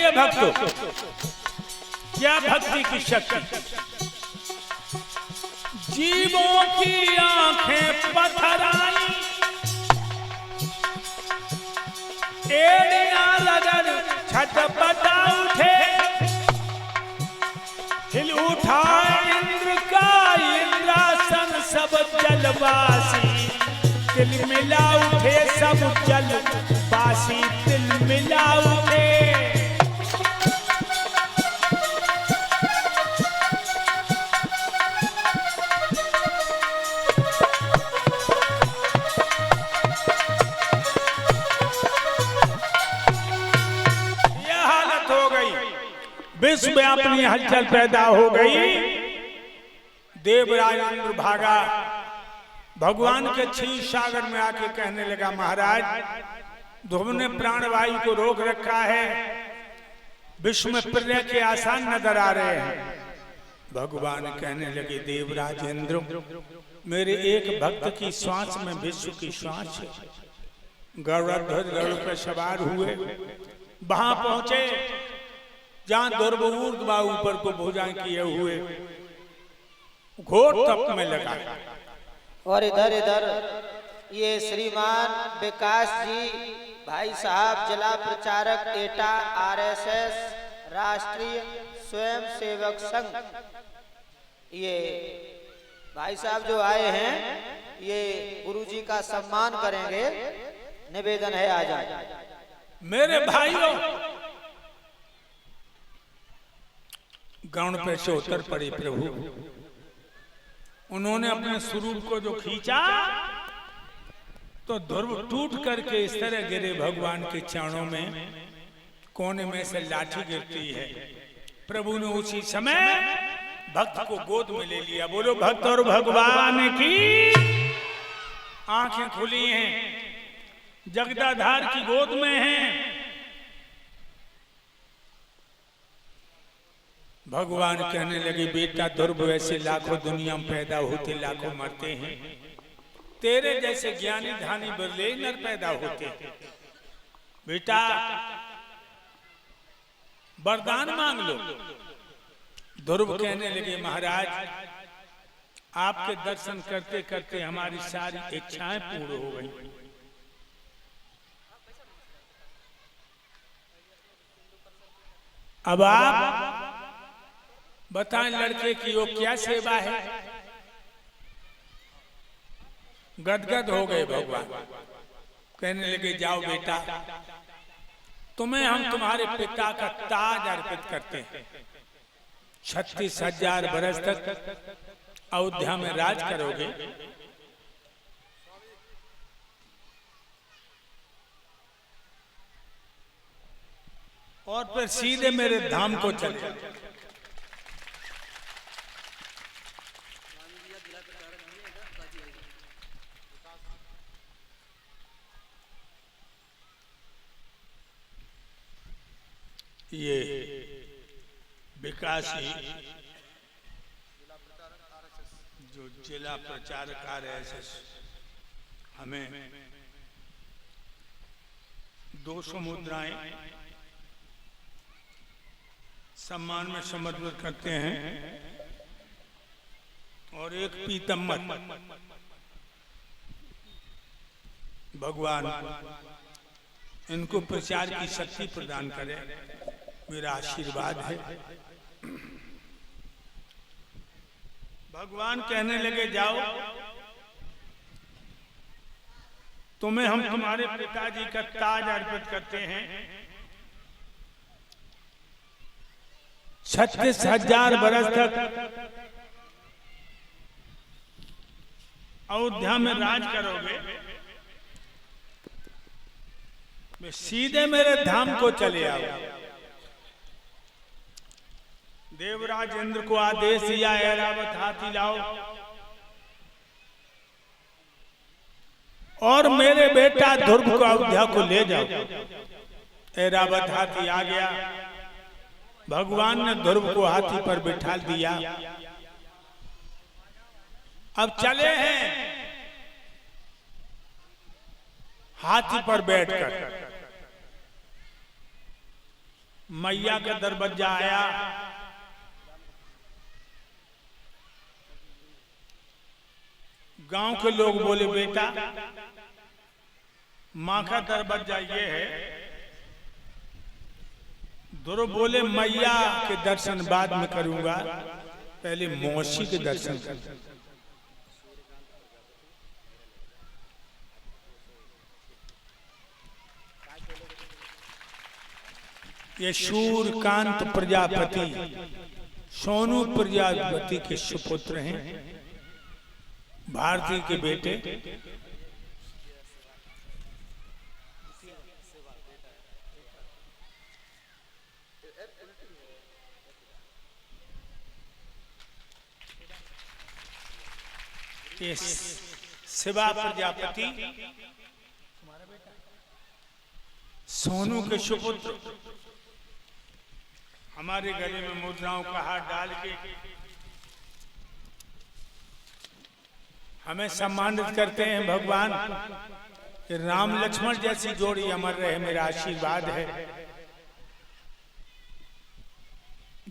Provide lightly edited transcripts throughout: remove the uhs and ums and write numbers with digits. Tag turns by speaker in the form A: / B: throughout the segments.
A: मेरे भक्तों, क्या भक्ति की शक्ति। जीवों की आंखें पथराई, एड़ियां लगन छटपटा उठे, हिल उठा इंद्र का इंद्रासन सब जलवासी, तिल मिला उठे सब जलवासी, तिल मिला उठे। विश्व में अपनी हलचल पैदा हो गई। देवराज इंद्र भागा, भगवान के क्षीर सागर में आके कहने लगा, महाराज तुमने प्राणवायु को रोक रखा है, विश्व में प्रलय के आसार नजर आ रहे हैं। भगवान कहने लगे, देवराज इंद्र, मेरे एक भक्त की श्वास में विश्व की श्वास है। गरुड़ पर सवार हुए, वहां पहुंचे जहां दुर्बूर्द ऊपर को भुजाएं किए हुए घोर तप में लगा।
B: और इधर ये श्रीमान विकास जी भाई साहब, जिला प्रचारक एटा आरएसएस राष्ट्रीय स्वयं सेवक संघ, ये भाई साहब जो आए हैं, ये गुरुजी का सम्मान करेंगे। निवेदन है, आ जाए।
A: मेरे भाइयों, गौण पे से उतर पड़े प्रभु। उन्होंने अपने स्वरूप को जो खींचा तो ध्रुव टूट करके इस तरह गिरे भगवान के चरणों में, कोने में से लाठी गिरती है। प्रभु ने उसी समय भक्त को गोद में ले लिया। बोलो भक्त और भगवान की आंखें खुली हैं, जगदाधार की गोद में हैं। भगवान कहने लगे, बेटा ध्रुव, ऐसे लाखों दुनिया में पैदा होते लाखों मरते हैं, तेरे जैसे ज्ञानी ध्यानी बिरले नर पैदा होते हैं। बेटा वरदान मांग लो। ध्रुव कहने लगे, महाराज आपके दर्शन करते करते हमारी सारी इच्छाएं पूर्ण हो गई। अब आप बताएं, लड़के की वो क्या सेवा है। गदगद हो गए भगवान। कहने लगे, जाओ बेटा, तुम्हें हम तुम्हारे पिता का ताज अर्पित करते हैं। 36,000 बरस तक अयोध्या में राज करोगे। और फिर सीधे मेरे धाम को चले। ये विकास ही जो जिला प्रचारक आरएसएस, हमें 200 मुद्राएं सम्मान में समर्पित करते हैं और एक पीतम्बर। भगवान इनको प्रचार की शक्ति प्रदान करे, मेरा आशीर्वाद है। भगवान कहने लगे, जाओ, तुम्हें हम तुम्हारे पिताजी का ताज अर्पित करते हैं। 36,000 बरस तक अयोध्या में राज करोगे। सीधे मेरे धाम को चले आओ। देवराज इंद्र को आदेश दिया, ऐरावत हाथी लाओ और मेरे बेटा ध्रुव को अयोध्या को ले जाओ। ऐरावत हाथी आ गया। भगवान ने ध्रुव को हाथी पर बिठा दिया। अब चले हैं हाथी पर बैठकर। मैया का दरवाजा आया, गांव के लोग बोले बेटा माँ का दरवाजा ये है। ध्रुव बोले मैया के दर्शन बाद में करूंगा, पहले मौसी के दर्शन करूंगा। ये सूर्यकांत प्रजापति सोनू प्रजापति के सुपुत्र हैं, भारती के बेटे। ये शिवा प्रजापति सोनू के सुपुत्र हमारे गले में मुद्राओं का हाथ डाल के हमें सम्मानित करते हैं। भगवान कि राम लक्ष्मण जैसी जोड़ी अमर रहे, मेरा आशीर्वाद है।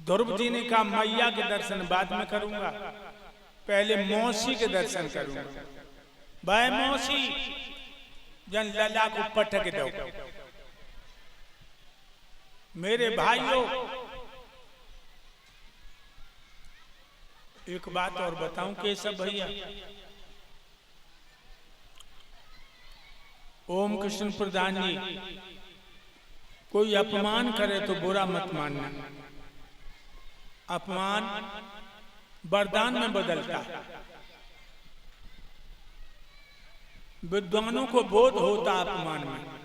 A: ध्रुव जी ने कहा मैया के दर्शन बाद में करूंगा, पहले मौसी के दर्शन करूंगा। भाई मौसी जन लला को पटक दो। मेरे भाइयों एक बात और बताऊं केशव भैया, ओम कृष्ण प्रधान जी, कोई अपमान करे तो बुरा मत मानना। अपमान वरदान में बदलता है। विद्वानों को बोध होता अपमान में।